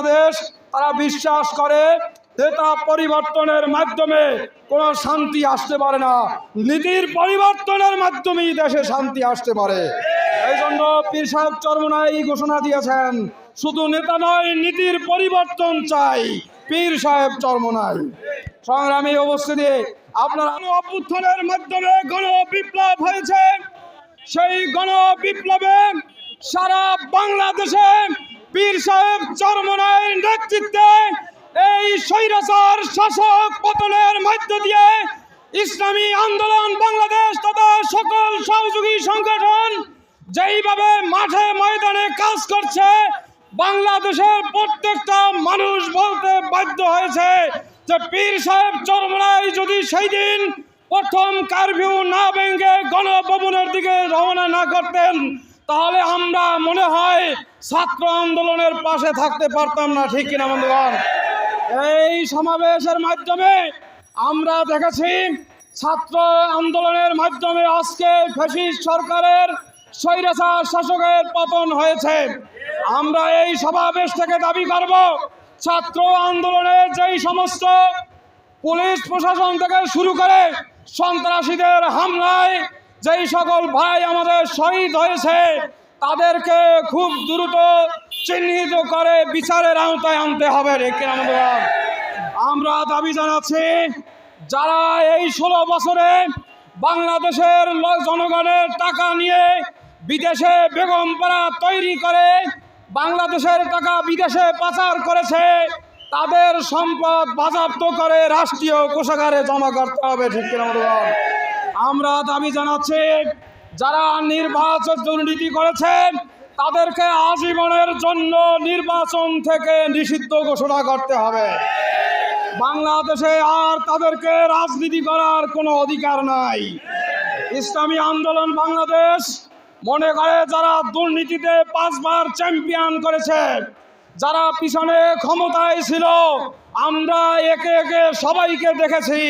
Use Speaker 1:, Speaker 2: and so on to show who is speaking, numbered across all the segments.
Speaker 1: বাংলাদেশ তারা বিশ্বাস করে নেতা পরিবর্তনের মাধ্যমে কোনো শান্তি আসতে পারে না, নীতির পরিবর্তনের মাধ্যমেই দেশে শান্তি আসতে পারে। এই জন্য পীর সাহেব চরমোনাই ঘোষণা দিয়েছেন, শুধু নেতা নয়, নীতির পরিবর্তন চাই, পীর সাহেব চরমোনাই। সংগ্রামী উপস্থিতি, আপনার অভ্যুত্থানের মাধ্যমে গণ বিপ্লব হয়েছে। সেই গণ বিপ্লবে সারা বাংলাদেশে পীর সাহেব চরমোনাইর নেতৃত্বে এই স্বৈরাচার শাসক পতনের মধ্য দিয়ে ইসলামী আন্দোলন বাংলাদেশ তথা সকল সহযোগী সংগঠন যেইভাবে মাঠে ময়দানে কাজ করছে, বাংলাদেশের প্রত্যেকটা মানুষ বলতে বাধ্য হয়েছে যে পীর সাহেব চরমোনাই যদি সেই দিন প্রথম কারফিউ না ভেঙে গণভবনের দিকে রওনা না করতেন, তাহলে আমরা মনে হয় ছাত্র আন্দোলনের পাশে থাকতে পারতাম না, ঠিক কিনা বন্ধুগণ? এই সমাবেশের মাধ্যমে আমরা দেখেছি ছাত্র আন্দোলনের মাধ্যমে আজকে ফ্যাসিস্ট সরকারের স্বৈরাচার শাসকের পতন হয়েছে। আমরা এই সমাবেশ থেকে দাবি করব, ছাত্র আন্দোলনের যেই সমস্ত পুলিশ প্রশাসন থেকে শুরু করে সন্ত্রাসীদের হামলায় যেই সকল ভাই আমাদের শহীদ হয়েছে, তাদেরকে খুব দ্রুত চিহ্নিত করে বিচারের আওতায় আনতে হবে। আমরা দাবি জানাচ্ছি, যারা এই 16 বছরে বাংলাদেশের জনগণের টাকা নিয়ে বিদেশে বেগমপাড়া তৈরি করে বাংলাদেশের টাকা বিদেশে পাচার করেছে, তাদের সম্পদ বাজেয়াপ্ত করে রাষ্ট্রীয় কোষাগারে জমা করতে হবে, ঠিক কিনা? আমরা দাবি জানাচ্ছি, যারা নির্বাচন দুর্নীতি করেছে তাদেরকে আজীবনের জন্য নির্বাচন থেকে নিষিদ্ধ ঘোষণা করতে হবে। বাংলাদেশে আর তাদেরকে রাজনীতি করার কোনো অধিকার নাই। ইসলামী আন্দোলন বাংলাদেশ মনে করে, যারা দুর্নীতিতে 5 বার চ্যাম্পিয়ন করেছে, যারা পিছনে ক্ষমতায় ছিল, আমরা একে একে সবাইকে দেখেছি।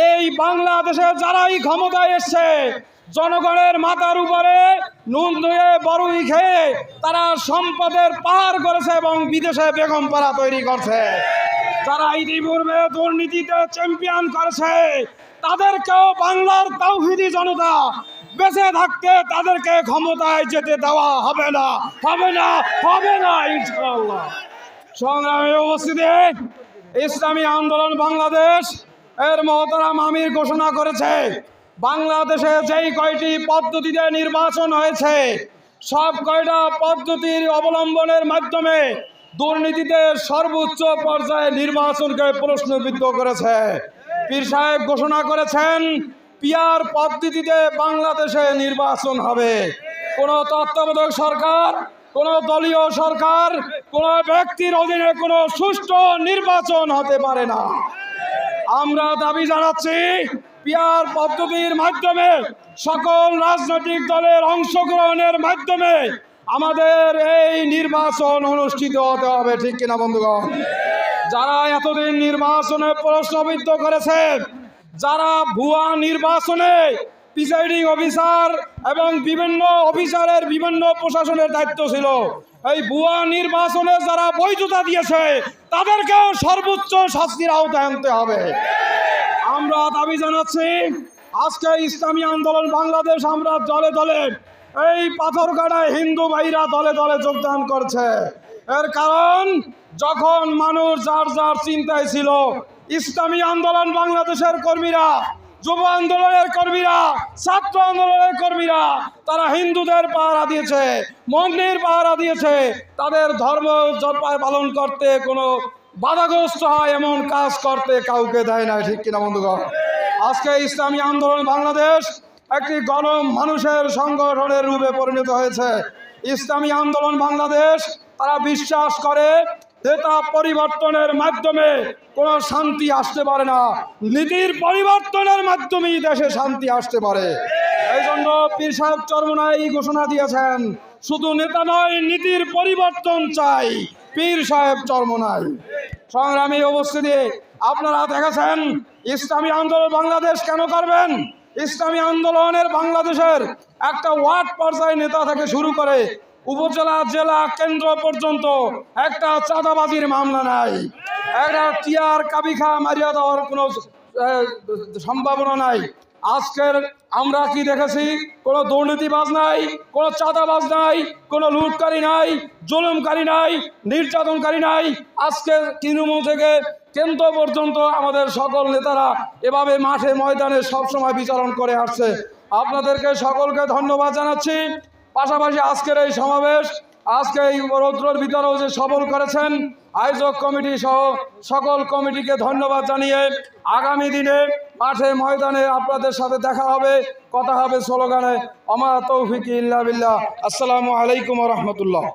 Speaker 1: এই বাংলাদেশে যারাই ক্ষমতায় এসছে, জনগণের মাথার উপরে নুন ধুয়ে বড়ই খেয়ে তারা সম্পদের পাহাড় করেছে এবং বিদেশে বেগমপাড়া তৈরি করছে। যারা ইতিপূর্বে দুর্নীতিতে চ্যাম্পিয়ন করেছে, তাদেরকেও বাংলার তাওহীদি জনতা বেঁচে থাকতে তাদেরকে ক্ষমতায় যেতে দেওয়া হবে না, হবে না, হবে না, ইনশাআল্লাহ। সংগ্রামী উপস্থিতি, ইসলামী আন্দোলন বাংলাদেশ এর মহতারাম আমির ঘোষণা করেছে, বাংলাদেশে যেই কয়টি পদ্ধতিতে নির্বাচন হয়েছে, সব কয়টা পদ্ধতির অবলম্বনের মাধ্যমে দুর্নীতিতে সর্বোচ্চ পর্যায়ে নির্বাচনকে প্রশ্নবিদ্ধ করেছে। পীর সাহেব ঘোষণা করেছেন, পিআর পদ্ধতিতে বাংলাদেশে নির্বাচন হবে। কোনো তত্ত্বাবধায়ক সরকার, কোনো দলীয় সরকার, কোনো ব্যক্তির অধীনে কোনো সুষ্ঠু নির্বাচন হতে পারে না। আমরা দাবি জানাচ্ছি, পিআর পদ্ধতির মাধ্যমে সকল রাজনৈতিক দলের অংশগ্রহণের মাধ্যমে আমাদের এই নির্বাচন অনুষ্ঠিত হতে হবে, ঠিক কিনা বন্ধুগণ? যারা এতদিন নির্বাচনে প্রশ্নবিদ্ধ করেছে, যারা ভুয়া নির্বাচনে প্রিসাইডিং অফিসার এবং বিভিন্ন অফিসারের বিভিন্ন প্রশাসনের দায়িত্ব ছিল, এই ভুয়া নির্বাচনে যারা বৈধতা দিয়েছে, তাদেরকেও সর্বোচ্চ শাস্তির আওতায় আনতে হবে। আমরা দাবি জানাচ্ছি, আজকে ইসলামী আন্দোলন বাংলাদেশ আমরা দলে দলে এই পাথরঘাটায় হিন্দু ভাইরা দলে দলে যোগদান করছে। এর কারণ, যখন মানুষ যার যার চিন্তায় ছিল, ইসলামী আন্দোলন বাংলাদেশের কর্মীরা, যুব আন্দোলনের কর্মীরা, ছাত্র আন্দোলনের কর্মীরা, তারা হিন্দুদের পাহারা দিয়েছে, মন্দির পাহারা দিয়েছে, তাদের ধর্ম পালন করতে কোনো বাধাগ্রস্ত হয় এমন কাজ করতে কাউকে দেয় না, ঠিক কিনা বন্ধুগণ? আজকে ইসলামী আন্দোলন বাংলাদেশ একটি গণ মানুষের সংগঠনের রূপে পরিণত হয়েছে। ইসলামী আন্দোলন বাংলাদেশ তারা বিশ্বাস করে, নেতা পরিবর্তনের মাধ্যমে কোনো শান্তি আসতে পারে না, নীতির পরিবর্তনের মাধ্যমেই দেশে শান্তি আসতে পারে। এই জন্য পীর সাহেব চরমোনাই ঘোষণা দিয়েছেন, শুধু নেতা নয়, নীতির পরিবর্তন চাই, পীর সাহেব চরমোনাই। সংগ্রামী উপস্থিতি, আপনারা দেখেছেন ইসলামী আন্দোলন বাংলাদেশ কেন করবেন? ইসলামী আন্দোলনের বাংলাদেশের একটা ওয়ার্ড পর্যায়ে নেতা থেকে শুরু করে উপজেলা জেলা কেন্দ্র পর্যন্ত একটা চাঁদাবাজির মামলা নাই, একটা টিয়ার কাবিখা মারিয়া দেওয়ার কোনো সম্ভাবনা নাই। আজকের আমরা কি দেখেছি? কোনো দুর্নীতিবাজ নাই, কোনো চাঁদাবাজ নাই, কোনো লুটকারী নাই, জুলুমকারী নাই, নির্যাতনকারী নাই। আজকে তৃণমূল থেকে কেন্দ্র পর্যন্ত আমাদের সকল নেতারা এভাবে মাঠে ময়দানে সবসময় বিচরণ করে আসছে। আপনাদেরকে সকলকে ধন্যবাদ জানাচ্ছি। পাশাপাশি আজকের এই সমাবেশ, আজকে এই রৌদ্রের ভিতরেও যে সফল করেছেন আয়োজক কমিটি সহ সকল কমিটিকে ধন্যবাদ জানিয়ে আগামী দিনে মাঠে ময়দানে আপনাদের সাথে দেখা হবে, কথা হবে স্লোগানে। আমা তৌফিক ইল্লা বিল্লাহ। আসসালামু আলাইকুম ওয়া রাহমাতুল্লাহ।